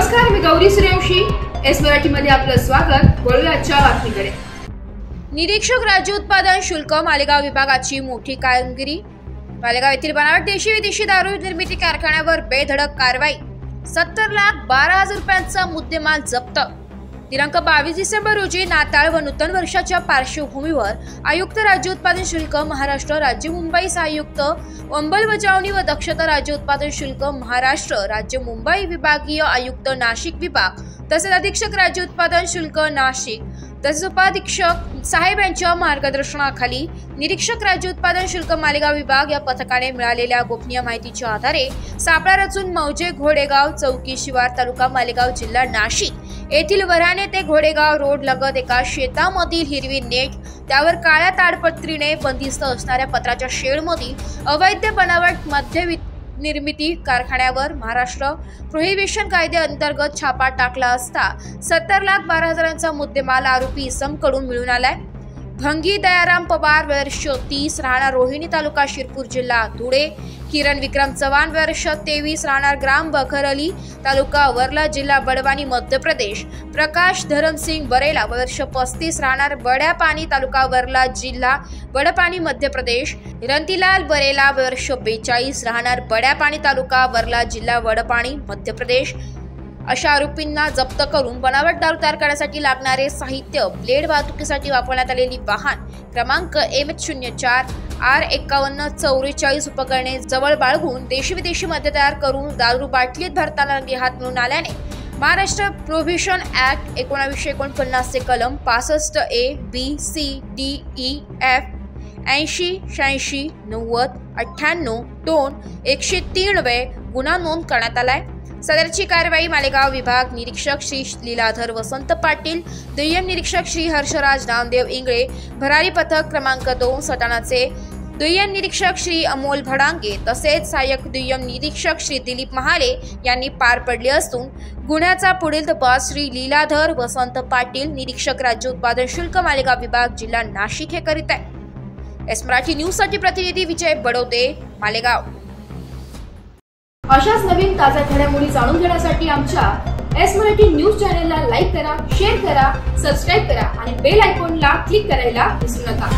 नमस्कार, मी गौरी सूर्यवंशी. एस मराठीमध्ये आपलं स्वागत. वळूया आजच्या बातमीकडे. निरीक्षक राज्य उत्पादन शुल्क मालेगाव विभागाची मोठी कामगिरी. मालेगाव येथील बनावट देशी विदेशी दारू निर्मिती कारखान्यावर बेधडक कारवाई. 70,12,000 रुपयांचा मुद्देमाल जप्त. दिनांक 22 डिसेंबर रोजी नाताळ व नूतन वर्षाच्या पार्श्वभूमीवर आयुक्त राज्य उत्पादन शुल्क महाराष्ट्र, राज्य मुंबई सहाय्युक्त अंमलबजावणी व दक्षता राज्य उत्पादन शुल्क महाराष्ट्र, राज्य मुंबई विभागीय आयुक्त नाशिक विभाग तसेच अधीक्षक राज्य उत्पादन शुल्क नाशिक तसेच उपाधीक्षक साहेब यांच्या मार्गदर्शनाखाली निरीक्षक राज्य उत्पादन शुल्क मालेगाव विभाग या पथकाने मिळालेल्या गोपनीय माहितीच्या आधारे सापळा रचून मौजे घोडेगाव चौकी शिवार तालुका मालेगाव जिल्हा नाशिक येथील वऱ्हाणे ते घोडेगाव रोड लगत एका शेतामधील हिरवी नेट, त्यावर काळ्या ताडपत्रीने बंदिस्त असणाऱ्या पत्राच्या शेडमधील अवैध बनावट मद्य निर्मिती कारखान्यावर महाराष्ट्र प्रोहिबिशन कायद्याअंतर्गत छापा टाकला असता 70,12,000चा मुद्देमाल आरोपी इसमकडून मिळून आलाय. भंगी दयाराम पवार वर्ष 30 राहणार रोहिणी तालुका शिरपूर जिल्हा धुळे. किरण विक्रम चव्हाण वर्ष 23 राहणार ग्राम बखरअली तालुका वर्ला जिल्हा बड़वानी मध्य प्रदेश. प्रकाश धरमसिंग बरेला वर्ष 35 राहणार बड़ापानी तालुका वर्ला जिल्हा बड़पानी मध्य प्रदेश. रंतीलाल बरेला वर्ष 42 राहणार बड़ापानी तालुका वर्ला जिल्हा बड़पानी मध्य प्रदेश. अशा आरोपींना जप्त करून बनावट दारू तयार करण्यासाठी लागणारे साहित्य, ब्लेड वाहतुकीसाठी वापरण्यात आलेली वाहन क्रमांक MH04 R5144 उपकरणे जवळ बाळगून देशी विदेशी मद्य तयार करून दारू बाटलीत भरताना हात मिळून आल्याने महाराष्ट्र प्रोहिबिशन ऍक्ट 1949 कलम 65A B C D E F 80 86 90 98 2 103 वे गुन्हा नोंद करण्यात आलाय. सदरची कारवाई मालेगाव विभाग निरीक्षक श्री लीलाधर वसंत पाटील, दुय्यम निरीक्षक श्री हर्षराज नामदेव इंगळे, भरारी पथक क्रमांक 2 सटाणाचे दुय्यम निरीक्षक श्री अमोल भडांगे तसेच सहाय्यक दुय्यम निरीक्षक श्री दिलीप महाले यांनी पार पडले असून गुन्ह्याचा पुढील तपास श्री लीलाधर वसंत पाटील, निरीक्षक राज्य उत्पादन शुल्क मालेगाव विभाग जिल्हा नाशिक हे करीत आहे. एस मराठी न्यूज साठी प्रतिनिधी विजय बडोदे, मालेगाव. अशाच नवीन ताज्या घडामोडी जाणून घेण्यासाठी आमच्या एस मराठी न्यूज चॅनलला लाईक करा, शेअर करा, सबस्क्राईब करा आणि बेल आयकॉनला क्लिक करायला विसरू नका.